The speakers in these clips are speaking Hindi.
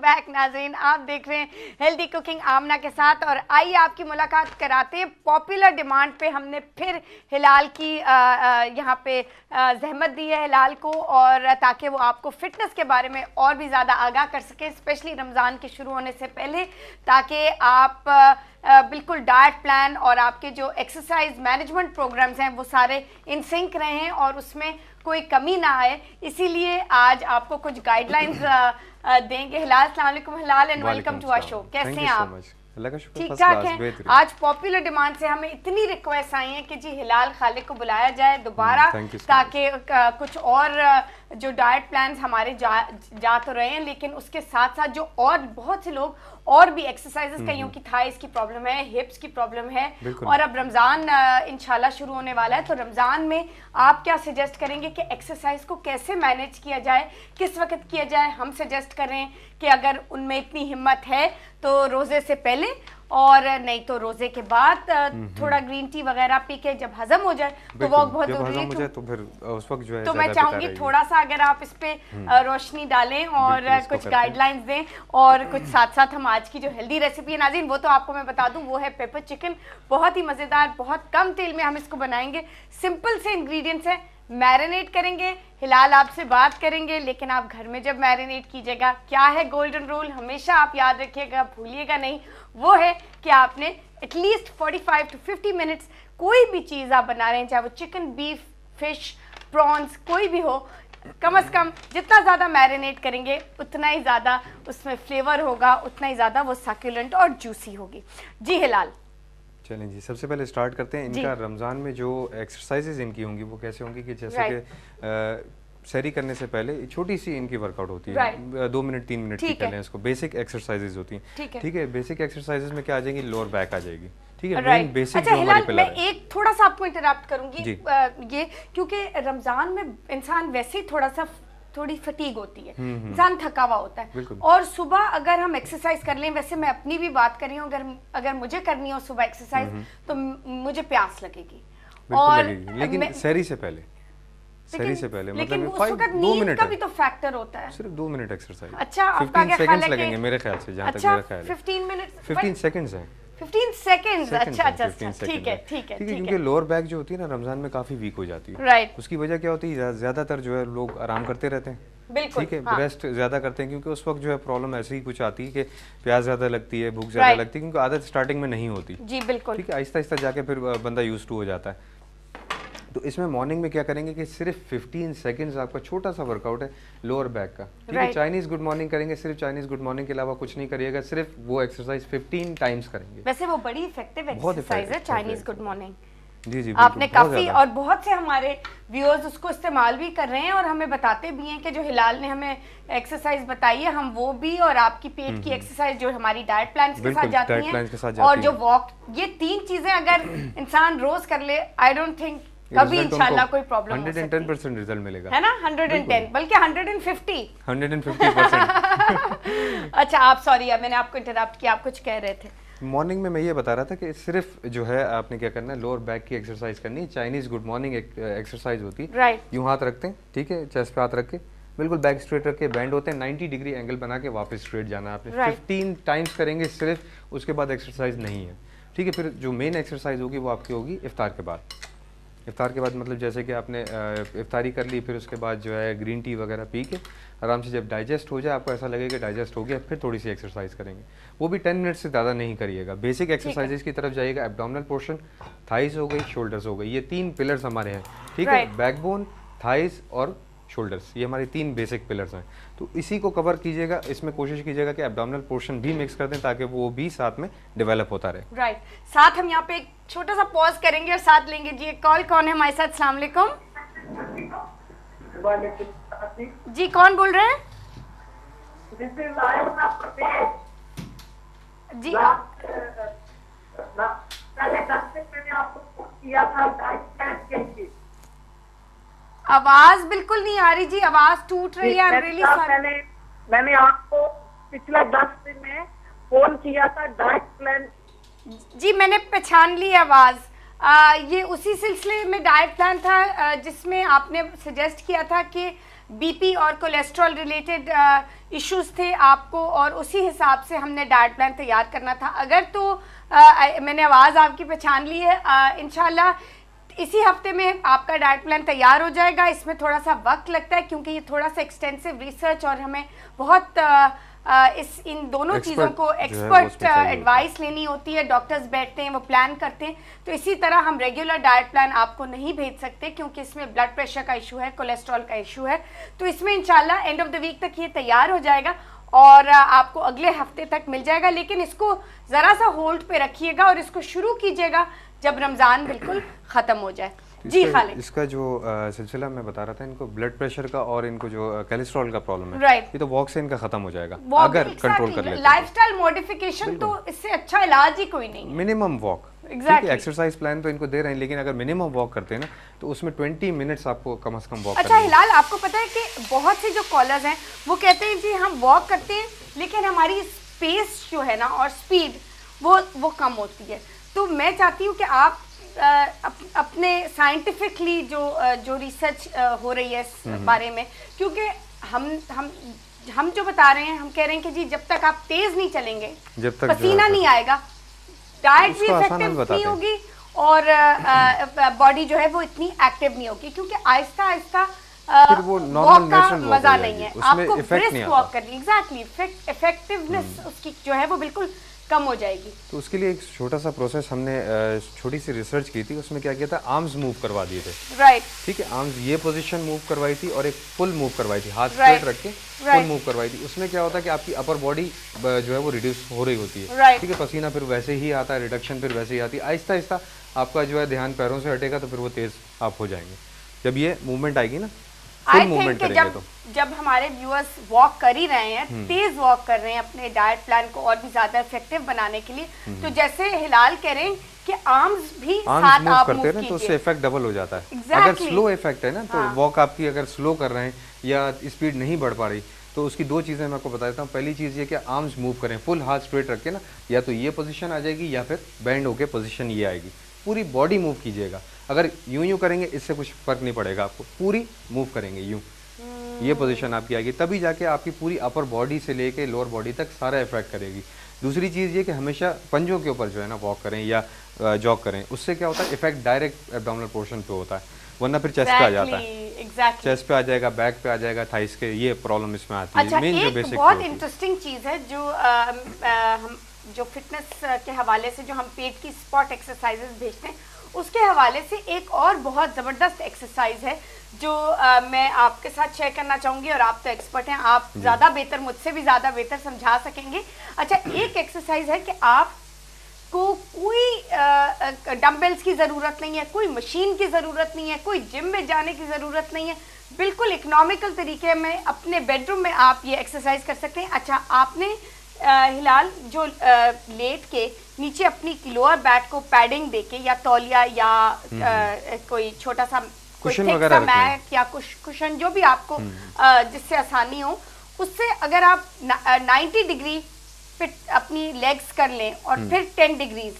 बैक नाज़रीन, आप देख रहे हैं हेल्दी कुकिंग आमना के साथ। और आइए आपकी मुलाकात कराते हैं पॉपुलर डिमांड पे हमने फिर हिलाल की यहाँ पे जहमत दी है हिलाल को, और ताकि वो आपको फिटनेस के बारे में और भी ज़्यादा आगाह कर सके, स्पेशली रमज़ान के शुरू होने से पहले, ताकि आप बिल्कुल डाइट प्लान और आपके जो एक्सरसाइज मैनेजमेंट प्रोग्राम्स हैं वो सारे इन सिंक रहे हैं और उसमें कोई कमी ना आए। इसीलिए आज आपको कुछ गाइडलाइंस देंगे। हिलाल, अस्सलाम वालेकुम Hilal and welcome to our show. कैसे हैं आप? ठीक ठाक है। आज पॉपुलर डिमांड से हमें इतनी रिक्वेस्ट आई है कि जी हिलाल खालिक को बुलाया जाए दोबारा, ताकि कुछ और जो डाइट प्लान्स हमारे जा तो रहे हैं, लेकिन उसके साथ साथ जो और बहुत से लोग और भी एक्सरसाइजेस, कईयों की थाइस की प्रॉब्लम है, हिप्स की प्रॉब्लम है, और अब रमज़ान इंशाल्लाह शुरू होने वाला है, तो रमज़ान में आप क्या सजेस्ट करेंगे कि एक्सरसाइज को कैसे मैनेज किया जाए, किस वक्त किया जाए? हम सजेस्ट करें कि अगर उनमें इतनी हिम्मत है तो रोज़े से पहले, और नहीं तो रोजे के बाद थोड़ा ग्रीन टी वगैरह पी के जब हजम हो जाए तो वो बहुत जरूरी है। तो फिर उस वक्त जो है तो मैं चाहूंगी थोड़ा सा अगर आप इस पे रोशनी डालें और कुछ गाइडलाइंस दें, और कुछ साथ साथ हम आज की जो हेल्दी रेसिपी है नाज़रीन वो तो आपको मैं बता दूं, वो है पेपर चिकन। बहुत ही मज़ेदार, बहुत कम तेल में हम इसको बनाएंगे। सिंपल से इंग्रेडिएंट्स है, मैरिनेट करेंगे। हिलाल आपसे बात करेंगे, लेकिन आप घर में जब मैरिनेट कीजिएगा, क्या है गोल्डन रूल, हमेशा आप याद रखिएगा, भूलिएगा नहीं, वो है कि आपने एटलीस्ट 45 to 50 मिनट्स कोई भी चीज़ आप बना रहे हैं, चाहे वो चिकन, बीफ, फिश, प्रॉन्स, कोई भी हो, कम से कम जितना ज़्यादा मैरिनेट करेंगे उतना ही ज़्यादा उसमें फ्लेवर होगा, उतना ही ज़्यादा वो सैक्युलेंट और जूसी होगी। जी हिलाल, चलें जी, सबसे पहले स्टार्ट करते हैं। इनका रमज़ान में जो एक्सरसाइजेज इनकी होंगी वो कैसे होंगी कि जैसे कि सहरी करने से पहले छोटी सी इनकी वर्कआउट होती है, 2 मिनट 3 मिनट की कर लें इसको। बेसिक एक्सरसाइजेज होती हैं, ठीक है। बेसिक एक्सरसाइजेज में क्या आ जाएगी, लोअर बैक आ जाएगी, ठीक है। मेन बेसिक जो हमारी पिलर है। मैं एक थोड़ा सा आपको इंटरप्ट करूंगी, ये क्योंकि रमजान में इंसान वैसे ही थोड़ी फटीग होती है, इंसान थका हुआ होता है, और सुबह अगर हम एक्सरसाइज कर लें, वैसे मैं अपनी भी बात कर रही हूँ, अगर मुझे करनी हो सुबह एक्सरसाइज तो मुझे प्यास लगेगी, और लेकिन सहरी से पहले मतलब 2 मिनट का भी तो फैक्टर होता है। सिर्फ 2 मिनट एक्सरसाइज। अच्छा, आपका क्या ख्याल है? लगेंगे मेरे ख्याल से, जहां तक मेरा ख्याल है 15 सेकंड्स है। 15 सेकंड्स, अच्छा, ठीक है। क्योंकि लोअर बैक जो होती है ना रमजान में काफी वीक हो जाती है, राइट। उसकी वजह क्या होती है, ज्यादातर जो है लोग आराम करते रहते हैं, ठीक है, रेस्ट ज्यादा करते हैं, क्योंकि उस वक्त जो है प्रॉब्लम ऐसी ही कुछ आती है कि प्यास ज्यादा लगती है, भूख ज्यादा लगती है, क्योंकि आदत स्टार्टिंग में नहीं होती। जी बिल्कुल, ठीक है, आहिस्ता आहिस्ता जाके फिर बंदा यूज्ड टू हो जाता है। तो इसमें मॉर्निंग में क्या करेंगे कि सिर्फ 15 सेकंड्स आपका छोटा सा वर्कआउट है लोअर बैक का, ठीक है। चाइनीज गुड मॉर्निंग करेंगे, सिर्फ चाइनीज गुड मॉर्निंग के अलावा कुछ नहीं करिएगा, सिर्फ वो एक्सरसाइज 15 टाइम्स करेंगे। वैसे वो बड़ी इफेक्टिव एक्सरसाइज है चाइनीज गुड मॉर्निंग। जी आपने काफी, और बहुत से हमारे व्यूअर्स उसको इस्तेमाल भी कर रहे हैं, और हमें बताते भी हैं कि जो हिलाल ने हमें एक्सरसाइज बताई है, हम वो भी, और आपकी पेट की एक्सरसाइज जो हमारी डाइट प्लान के साथ जाती हैं, और जो वॉक, ये 3 चीजें अगर इंसान रोज कर ले, आई डोंट थिंक कभी इंशाल्लाह कोई प्रॉब्लम 110% रिजल्ट मिलेगा, है ना? 110 बल्कि 150%। अच्छा, आप सॉरी, मैंने आपको इंटरप्ट किया, आप कुछ कह रहे थे। मॉर्निंग में मैं ये बता रहा था कि सिर्फ जो है आपने क्या करना है, लोअर बैक की एक्सरसाइज करनी है। चाइनीज गुड मॉर्निंग एक्सरसाइज होती है, राइट। यूं हाथ रखते हैं, ठीक है, चेस्ट पे हाथ रख के बिल्कुल बैक स्ट्रेट रख के बैंड होते हैं, 90 डिग्री एंगल बना के वापस स्ट्रेट जाना है आपने। 15 टाइम्स करेंगे सिर्फ, उसके बाद एक्सरसाइज नहीं है, ठीक है। फिर जो मेन एक्सरसाइज होगी वो आपकी होगी इफ्तार के बाद। इफ्तार के बाद मतलब जैसे कि आपने इफ्तारी कर ली, फिर उसके बाद जो है ग्रीन टी वगैरह पी के आराम से जब डाइजेस्ट हो जाए, आपको ऐसा लगे कि डाइजेस्ट हो गया, फिर थोड़ी सी एक्सरसाइज करेंगे, वो भी 10 मिनट से ज़्यादा नहीं करिएगा। बेसिक एक्सरसाइजेज की तरफ जाइएगा। एब्डोमिनल पोर्शन, थाइस हो गई, शोल्डर्स हो गई, ये 3 पिलर्स हमारे हैं, ठीक है। बैकबोन, थाइस और शोल्डर्स, ये हमारी 3 बेसिक पिलर्स हैं। तो इसी को कवर कीजिएगा, इसमें कोशिश कीजिएगा कि एब्डोमिनल पोर्शन भी मिक्स कर दें, ताकि वो भी साथ में डेवलप होता रहे। राइट। साथ हम यहाँ पे एक छोटा सा पॉज करेंगे और साथ लेंगे जी एक कॉल। कौन है हमारे साथ? अस्सलाम वालेकुम जी, कौन बोल रहे हैं जी? आवाज बिल्कुल नहीं आ रही जी, आवाज टूट रही है। मैंने आपको पिछले 10 दिन में फोन किया था डाइट प्लान। जी मैंने पहचान ली आवाज। ये उसी सिलसिले में डाइट प्लान था जिसमें आपने सजेस्ट किया था कि बीपी और कोलेस्ट्रॉल रिलेटेड इश्यूज थे आपको, और उसी हिसाब से हमने डाइट प्लान तैयार करना था। अगर तो मैंने आवाज़ आपकी पहचान ली है, इंशाल्लाह इसी हफ्ते में आपका डाइट प्लान तैयार हो जाएगा। इसमें थोड़ा सा वक्त लगता है क्योंकि ये थोड़ा सा एक्सटेंसिव रिसर्च और हमें बहुत इन दोनों चीज़ों को एक्सपर्ट एडवाइस लेनी होती है। डॉक्टर्स बैठते हैं, वो प्लान करते हैं। तो इसी तरह हम रेगुलर डाइट प्लान आपको नहीं भेज सकते क्योंकि इसमें ब्लड प्रेशर का इशू है, कोलेस्ट्रॉल का इशू है। तो इसमें इंशाल्लाह एंड ऑफ द वीक तक ये तैयार हो जाएगा और आपको अगले हफ्ते तक मिल जाएगा। लेकिन इसको ज़रा सा होल्ड पे रखिएगा और इसको शुरू कीजिएगा जब रमज़ान बिल्कुल ख़त्म हो जाए। जी खालिद, इसका जो सिलसिला मैं बता रहा था, इनको ब्लड प्रेशर का और इनको जो कोलेस्ट्रॉल का प्रॉब्लम है, राइट, ये तो वॉक से इनका खत्म हो जाएगा अगर कंट्रोल कर लेते हैं। लाइफस्टाइल मॉडिफिकेशन तो इससे अच्छा इलाज ही कोई नहीं है। Minimum walk, exactly, exercise plan तो इनको दे रहे हैं, लेकिन अगर मिनिमम वॉक करते हैं ना तो उसमें 20 मिनट्स आपको कम से कम वॉक अच्छा हिलाल, आपको पता है कि बहुत से जो कॉलर्स हैं वो कहते हैं जी हम वॉक करते हैं लेकिन हमारी स्पेस जो है ना और स्पीड वो कम होती है। तो मैं चाहती हूँ कि आप अपने साइंटिफिकली जो रिसर्च हो रही है इस बारे में, क्योंकि हम जो बता रहे हैं, हम कह रहे हैं कि जी जब तक आप तेज नहीं चलेंगे, जब तक पसीना नहीं आएगा, डाइट भी इफेक्टिव नहीं होगी और बॉडी जो है वो इतनी एक्टिव नहीं होगी, क्योंकि आहिस्ता आहिस्ता फिर वो नॉर्मल नेचुरल मजा नहीं है। आपको ब्रिस्क वॉक करनी, एग्जैक्टली, इफेक्टिवनेस उसकी जो है वो बिल्कुल कम हो जाएगी। तो उसके लिए एक छोटा सा प्रोसेस हमने छोटी सी रिसर्च की थी। उसमें क्या किया था, आर्म्स मूव करवा दिए थे, राइट, ठीक है। आर्म्स ये पोजीशन मूव करवाई थी और एक फुल मूव करवाई थी, हाथ स्ट्रेट रख के फुल मूव करवाई थी। उसमें क्या होता है कि आपकी अपर बॉडी जो है वो रिड्यूस हो रही होती है, ठीक है। पसीना फिर वैसे ही आता है, रिडक्शन फिर वैसे ही आती है। आहिस्ता आहिस्ता आपका जो है ध्यान पैरों से हटेगा तो फिर वो तेज आप हो जाएंगे। जब ये मूवमेंट आएगी ना, फुल मूवमेंट करेंगे तो जब हमारे व्यूअर्स वॉक कर ही रहे हैं, तेज वॉक कर रहे हैं अपने डाइट प्लान को और भी ज्यादा इफेक्टिव बनाने के लिए, तो जैसे हिलाल कह रहे हैं कि आर्म्स भी साथ आप करते हैं तो उससे इफेक्ट डबल हो जाता है। exactly. अगर स्लो इफेक्ट है ना तो वॉक आपकी अगर स्लो कर रहे हैं या स्पीड नहीं बढ़ पा रही तो उसकी दो चीजें मैं आपको बता देता हूँ। पहली चीज ये कि आर्म्स मूव करें, फुल हाथ स्ट्रेट रख के ना, या तो ये पोजीशन आ जाएगी या फिर बैंड होके पोजीशन ये आएगी। पूरी बॉडी मूव कीजिएगा। अगर यूं करेंगे इससे कुछ फर्क नहीं पड़ेगा, आपको पूरी मूव करेंगे यूं, ये पोजीशन आपकी आएगी, तभी जाके आपकी पूरी अपर बॉडी से लेके लोअर बॉडी तक सारा इफेक्ट करेगी। दूसरी चीज़ ये कि हमेशा पंजों के ऊपर जो है ना वॉक करें या जॉग करें, उससे क्या होता है इफेक्ट डायरेक्ट एब्डोमिनल पोर्शन पे होता है, वरना फिर चेस्ट पे आ जाता है। चेस्ट पे आ जाएगा, बैक पे आ जाएगा, थाइस के, ये प्रॉब्लम इसमें आती है। मेन जो बेसिक बहुत इंटरेस्टिंग चीज़ है जो हम जो फिटनेस के हवाले से जो हम पेट की स्पॉट एक्सरसाइजेस भेजते हैं, उसके हवाले से एक और बहुत ज़बरदस्त एक्सरसाइज है जो मैं आपके साथ शेयर करना चाहूँगी। और आप तो एक्सपर्ट हैं, आप ज़्यादा बेहतर, मुझसे भी ज़्यादा बेहतर समझा सकेंगे। अच्छा, एक एक्सरसाइज है कि आपको कोई डंबल्स की ज़रूरत नहीं है, कोई मशीन की ज़रूरत नहीं है, कोई जिम में जाने की ज़रूरत नहीं है। बिल्कुल इकोनॉमिकल तरीके में अपने बेडरूम में आप ये एक्सरसाइज कर सकते हैं। अच्छा, आपने हिलाल जो लेट के नीचे अपनी लोअर बैक को पैडिंग देके या तौलिया या कोई छोटा सा कुशन वगैरह मैट या कुशन जो भी आपको जिससे आसानी हो, उससे अगर आप 90 डिग्री पे अपनी लेग्स कर लें और फिर 10 डिग्रीज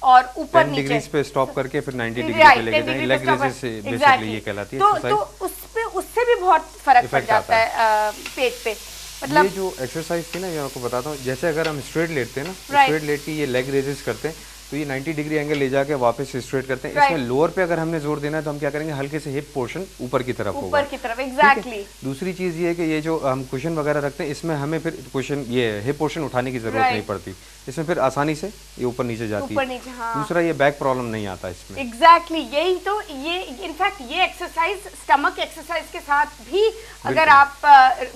और ऊपर नीचे 10 डिग्रीज पे स्टॉप करके फिर 90 डिग्री पे लेके जाएं। लेग रेजेस से बेसिकली ये कहलाती है एक्सरसाइज। तो उससे भी बहुत फर्क पड़ जाता है पेट पे। मतलब ये जो एक्सरसाइज थी ना, ये आपको बताता हूँ। जैसे अगर हम स्ट्रेट लेटते हैं ना, स्ट्रेट लेट के ये लेग रेजेस करते हैं तो ये 90 डिग्री एंगल ले जाके वापस स्ट्रेट करते हैं। इसमें लोअर पे अगर हमने जोर देना है तो हम क्या करेंगे, हल्के से हिप पोर्शन ऊपर की तरफ होगा, ऊपर की तरफ, एग्जैक्टली। दूसरी चीज ये है कि ये जो हम कुशन वगैरह रखते हैं, इसमें हमें फिर कुशन ये हिप पोर्शन उठाने की जरूरत नहीं पड़ती। इसमें फिर आसानी से ये ऊपर नीचे जाती है। दूसरा ये बैक प्रॉब्लम नहीं आता इसमें। एग्जैक्टली, यही तो ये इनफैक्ट ये एक्सरसाइज स्टमक एक्सरसाइज के साथ भी अगर आप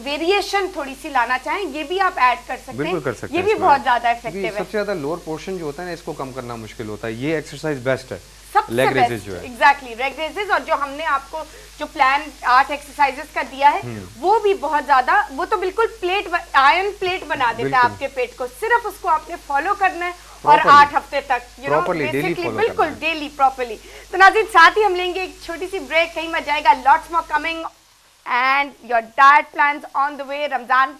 वेरिएशन थोड़ी सी लाना चाहें, ये भी आप ऐड कर सकते हैं। बिल्कुल कर सकते हैं, ये भी बहुत ज्यादा इफेक्टिव है। सबसे ज्यादा लोअर पोर्शन जो होता है ना, इसको कम करना मुश्किल होता है। ये एक्सरसाइज बेस्ट है, लेग रेजेस जो है। Exactly, leg raises. और जो हमने आपको जो प्लान 8 एक्सरसाइजेस का दिया है वो भी बहुत ज्यादा, वो तो बिल्कुल प्लेट, आयरन प्लेट बना देता है आपके पेट को। सिर्फ उसको आपने फॉलो करना है और 8 हफ्ते तक बेसिकली बिल्कुल डेली प्रॉपर्ली। तो नाज़रीन, साथ ही हम लेंगे एक छोटी सी ब्रेक, कहीं मत जाएगा, lots more coming and your diet plans on the way. Ramzan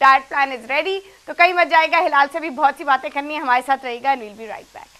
diet plan is ready, तो कहीं मत जाएगा। हिलाल से भी बहुत सी बातें करनी है, हमारे साथ रहेगा and we will be right back.